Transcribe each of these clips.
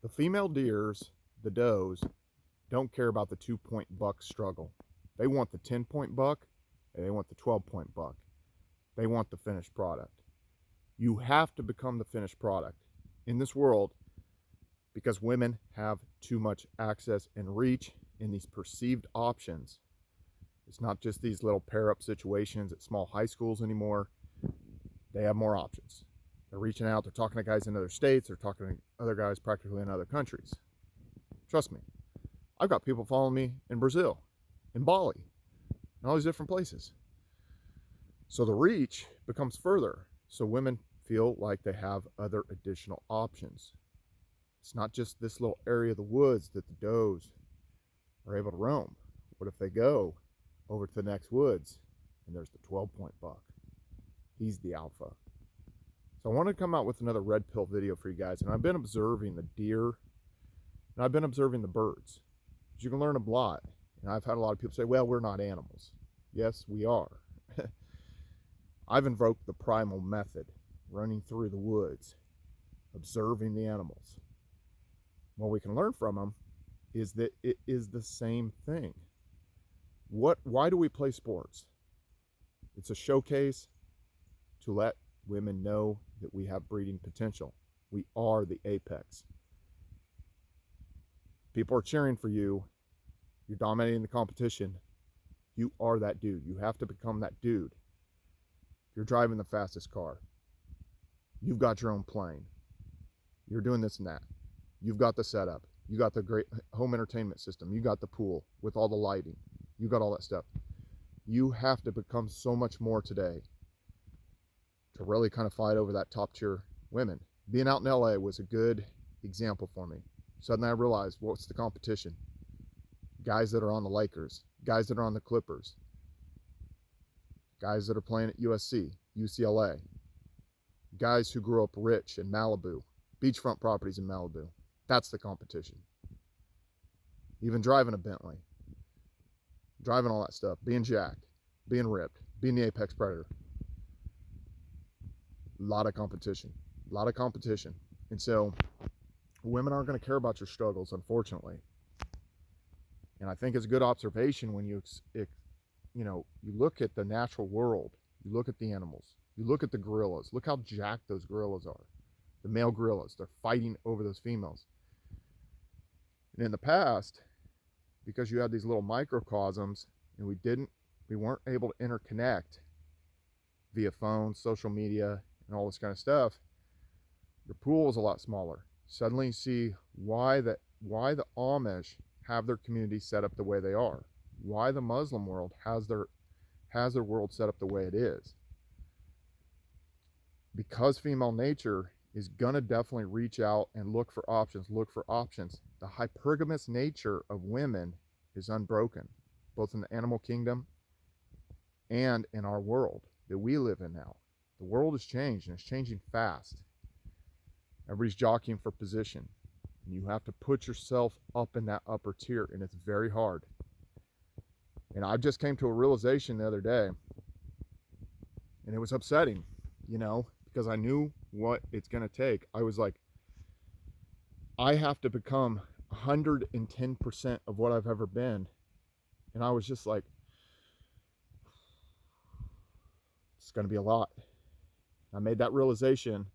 The female deers, the does, don't care about the 2-point buck struggle. They want the 10-point buck, and they want the 12-point buck. They want the finished product. You have to become the finished product in this world because women have too much access and reach in these perceived options. It's not just these little pair-up situations at small high schools anymore. They have more options. They're reaching out, they're talking to guys in other states, they're talking to other guys practically in other countries. Trust me, I've got people following me in Brazil, in Bali, and all these different places. So the reach becomes further. So women feel like they have other additional options. It's not just this little area of the woods that the does are able to roam. What if they go over to the next woods and there's the 12-point buck? He's the alpha. So I wanted to come out with another red pill video for you guys. And I've been observing the deer and I've been observing the birds. You can learn a lot. And I've had a lot of people say, well, we're not animals. Yes, we are. I've invoked the primal method, running through the woods, observing the animals. What we can learn from them is that it is the same thing. Why do we play sports? It's a showcase to let women know that we have breeding potential. We are the apex. People are cheering for you. You're dominating the competition. You are that dude. You have to become that dude. You're driving the fastest car. You've got your own plane. You're doing this and that. You've got the setup. You got the great home entertainment system. You got the pool with all the lighting. You got all that stuff. You have to become so much more today to really kind of fight over that top tier women. Being out in LA was a good example for me. Suddenly I realized, what's the competition? Guys that are on the Lakers, guys that are on the Clippers, guys that are playing at USC, UCLA, guys who grew up rich in Malibu, beachfront properties in Malibu. That's the competition. Even driving a Bentley, driving all that stuff, being jacked, being ripped, being the apex predator. A lot of competition. And so women aren't going to care about your struggles, unfortunately. And I think it's a good observation when you look at the natural world, you look at the animals, you look at the gorillas. Look how jacked those gorillas are. The male gorillas, they're fighting over those females. And in the past, because you had these little microcosms and we weren't able to interconnect via phone, social media, and all this kind of stuff, your pool was a lot smaller. Suddenly you see why the Amish have their community set up the way they are, why the Muslim world has their world set up the way it is. Because female nature is gonna definitely reach out and look for options. The hypergamous nature of women is unbroken, both in the animal kingdom and in our world that we live in now. The world has changed, and it's changing fast. Everybody's jockeying for position. And you have to put yourself up in that upper tier, and it's very hard. And I just came to a realization the other day, and it was upsetting, because I knew what it's going to take. I was like, I have to become 110% of what I've ever been. And I was just like, it's going to be a lot. I made that realization,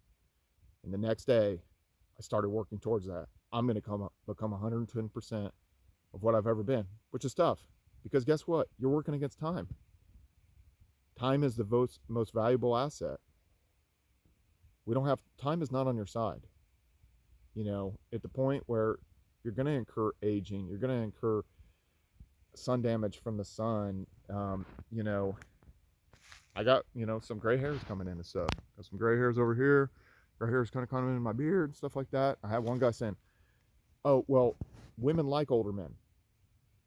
and the next day I started working towards that. I'm going to become 110% of what I've ever been, which is tough, because guess what? You're working against time. Time is the most valuable asset. Time is not on your side. At the point where you're going to incur aging, you're going to incur sun damage from the sun. I got, some gray hairs coming in and stuff. Got some gray hairs over here. Gray hairs kind of coming in my beard and stuff like that. I had one guy saying, oh, well, women like older men.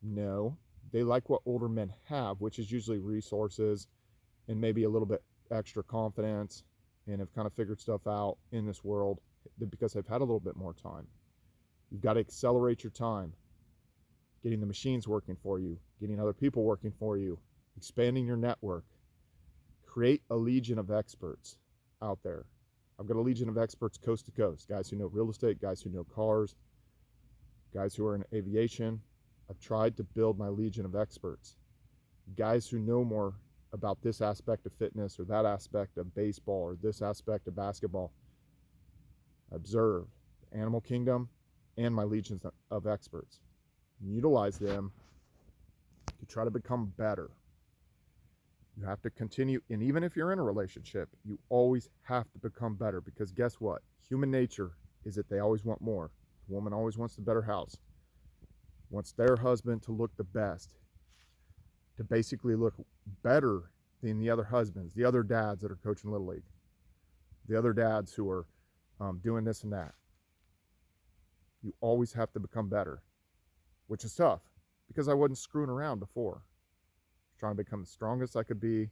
No, they like what older men have, which is usually resources and maybe a little bit extra confidence, and have kind of figured stuff out in this world because they've had a little bit more time. You've got to accelerate your time, getting the machines working for you, getting other people working for you, expanding your network. Create a legion of experts out there. I've got a legion of experts coast to coast, guys who know real estate, guys who know cars, guys who are in aviation. I've tried to build my legion of experts, guys who know more about this aspect of fitness or that aspect of baseball or this aspect of basketball. Observe the animal kingdom and my legions of experts. Utilize them to try to become better. You have to continue, and even if you're in a relationship, you always have to become better, because guess what? Human nature is that they always want more. The woman always wants the better house, wants their husband to look the best, to basically look better than the other husbands, the other dads that are coaching Little League, the other dads who are doing this and that. You always have to become better, which is tough, because I wasn't screwing around before. Trying to become the strongest I could be,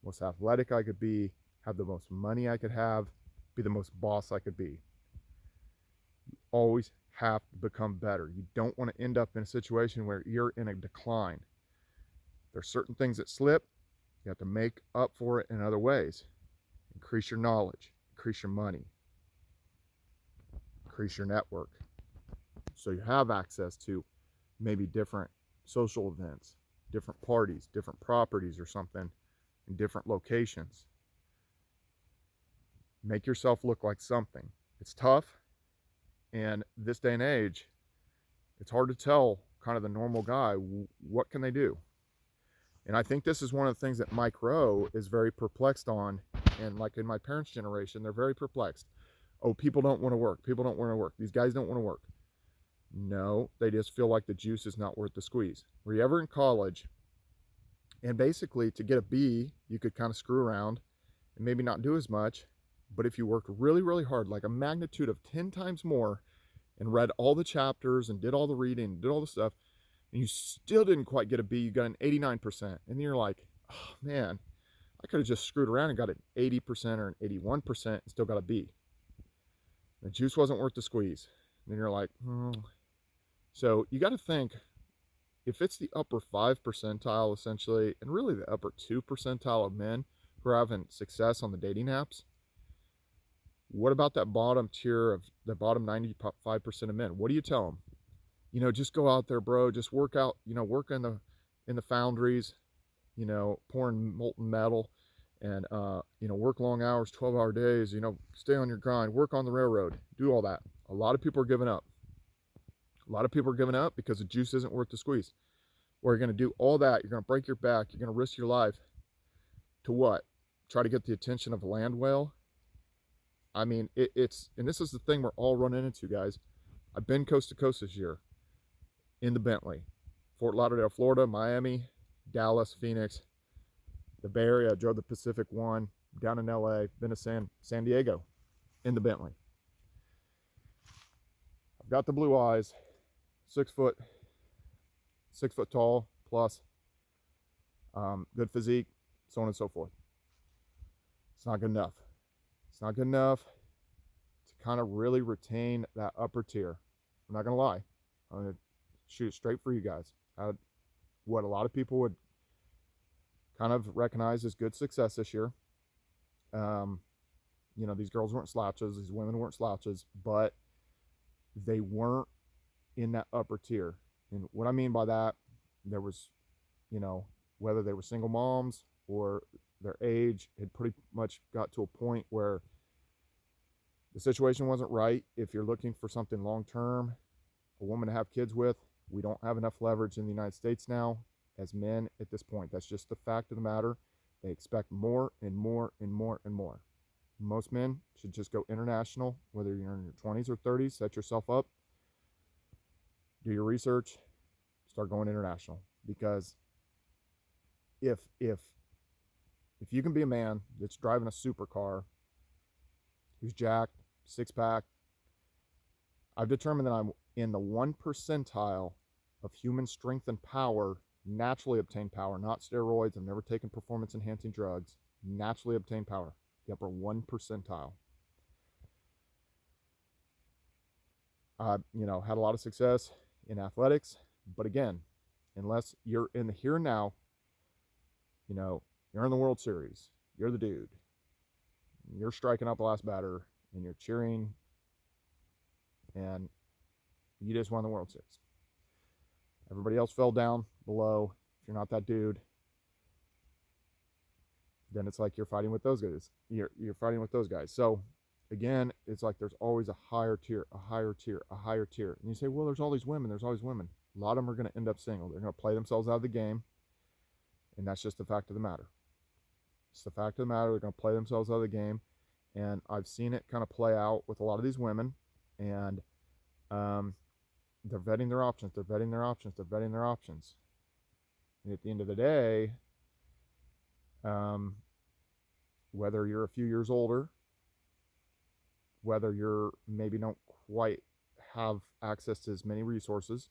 most athletic I could be, have the most money I could have, be the most boss I could be. You always have to become better. You don't want to end up in a situation where you're in a decline. There's certain things that slip. You have to make up for it in other ways. Increase your knowledge, increase your money, increase your network, so you have access to maybe different social events, different parties, different properties or something in different locations. Make yourself look like something. It's tough, and this day and age, it's hard to tell kind of the normal guy, what can they do? And I think this is one of the things that Mike Rowe is very perplexed on. And like in my parents' generation, they're very perplexed. Oh, people don't want to work. People don't want to work. These guys don't want to work. No, they just feel like the juice is not worth the squeeze. Were you ever in college? And basically, to get a B, you could kind of screw around and maybe not do as much. But if you worked really, really hard, like a magnitude of 10 times more, and read all the chapters and did all the reading, did all the stuff, and you still didn't quite get a B, you got an 89%. And then you're like, oh man, I could have just screwed around and got an 80% or an 81% and still got a B. The juice wasn't worth the squeeze. And then you're like, So you got to think, if it's the upper 5 percentile essentially, and really the upper 2 percentile of men who are having success on the dating apps, what about that bottom tier of the bottom 95% of men? What do you tell them? Just go out there, bro. Just work out, work in the foundries, pouring molten metal, and, work long hours, 12-hour days, stay on your grind, work on the railroad, do all that. A lot of people are giving up. A lot of people are giving up because the juice isn't worth the squeeze. Or you're going to do all that. You're going to break your back. You're going to risk your life to what? Try to get the attention of a land whale? I mean, it's, and this is the thing we're all running into, guys. I've been coast to coast this year in the Bentley. Fort Lauderdale, Florida, Miami, Dallas, Phoenix, the Bay Area. I drove the Pacific One, down in LA, been to San Diego in the Bentley. I've got the blue eyes, 6 foot tall plus, good physique, so on and so forth. It's not good enough. It's not good enough to kind of really retain that upper tier. I'm not gonna lie. I'm gonna shoot it straight for you guys. What a lot of people would kind of recognize as good success this year. These girls weren't slouches, these women weren't slouches, but they weren't in that upper tier. And what I mean by that, there was, whether they were single moms or their age had pretty much got to a point where the situation wasn't right. If you're looking for something long-term, a woman to have kids with, we don't have enough leverage in the United States now as men at this point. That's just the fact of the matter. They expect more and more and more and more. Most men should just go international, whether you're in your 20s or 30s, set yourself up, do your research, start going international. Because if you can be a man that's driving a supercar, who's jacked, 6-pack, I've determined that I'm in the 1 percentile of human strength and power, naturally obtained power, not steroids. I've never taken performance enhancing drugs, naturally obtained power, the upper 1 percentile. I've, had a lot of success in athletics, but again, unless you're in the here and now, you're in the World Series, you're the dude, You're striking out the last batter and you're cheering and you just won the World Series. Everybody else fell down below. If you're not that dude, then it's like you're fighting with those guys. You're fighting with those guys. So again, it's like there's always a higher tier, a higher tier, a higher tier. And you say, well, there's all these women. There's always women. A lot of them are going to end up single. They're going to play themselves out of the game. And that's just the fact of the matter. It's the fact of the matter. They're going to play themselves out of the game. And I've seen it kind of play out with a lot of these women. And they're vetting their options. They're vetting their options. They're vetting their options. And at the end of the day, whether you're a few years older, whether you're maybe don't quite have access to as many resources,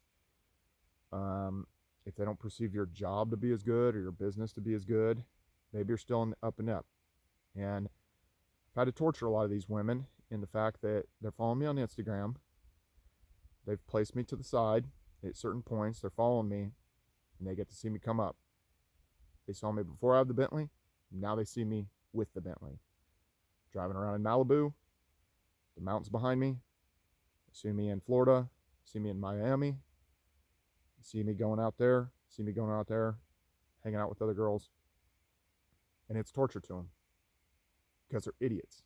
if they don't perceive your job to be as good or your business to be as good, maybe you're still in the up and up. And I've had to torture a lot of these women in the fact that they're following me on Instagram. They've placed me to the side at certain points. They're following me and they get to see me come up. They saw me before I had the Bentley. Now they see me with the Bentley. Driving around in Malibu, the mountains behind me. They see me in Florida, see me in Miami. See me going out there, hanging out with other girls. And it's torture to them because they're idiots.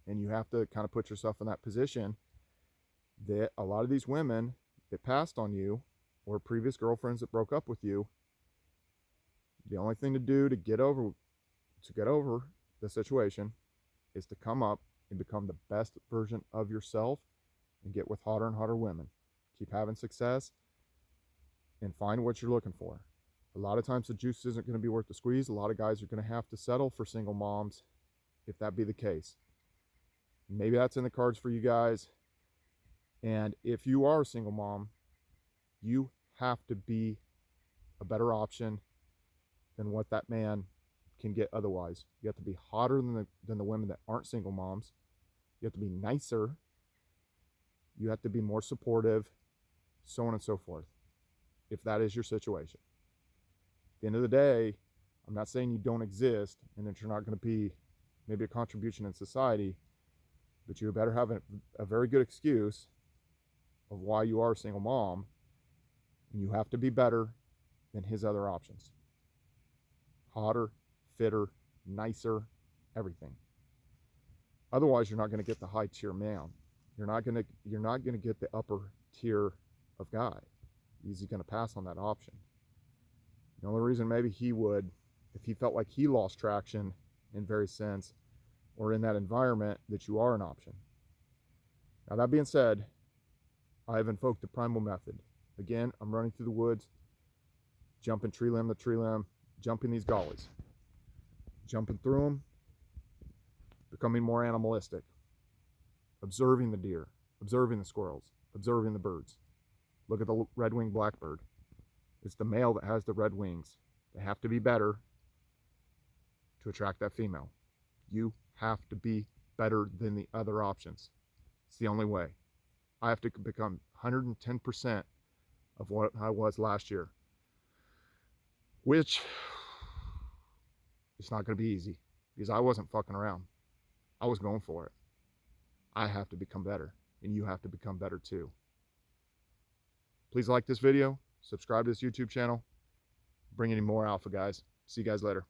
And you have to kind of put yourself in that position that a lot of these women that passed on you or previous girlfriends that broke up with you, the only thing to do to get over the situation is to come up and become the best version of yourself and get with hotter and hotter women. Keep having success and find what you're looking for. A lot of times the juice isn't going to be worth the squeeze. A lot of guys are going to have to settle for single moms if that be the case. Maybe that's in the cards for you guys. And if you are a single mom, you have to be a better option than what that man can get otherwise. You have to be hotter than the women that aren't single moms. You have to be nicer. You have to be more supportive, so on and so forth, if that is your situation. At the end of the day, I'm not saying you don't exist and that you're not going to be maybe a contribution in society, but you better have a very good excuse of why you are a single mom, and you have to be better than his other options. Hotter, fitter, nicer, everything. Otherwise, you're not going to get the high tier man. You're not going to get the upper tier of guy. He's going to pass on that option. The only reason maybe he would, if he felt like he lost traction in very sense, or in that environment, that you are an option. Now that being said, I have invoked the primal method. Again, I'm running through the woods, jumping tree limb to tree limb, jumping these gullies, jumping through them, becoming more animalistic, observing the deer, observing the squirrels, observing the birds. Look at the red-winged blackbird. It's the male that has the red wings. They have to be better to attract that female. You have to be better than the other options. It's the only way. I have to become 110% of what I was last year, which it's not going to be easy because I wasn't fucking around. I was going for it. I have to become better, and you have to become better too. Please like this video, subscribe to this YouTube channel, bring any more alpha, guys. See you guys later.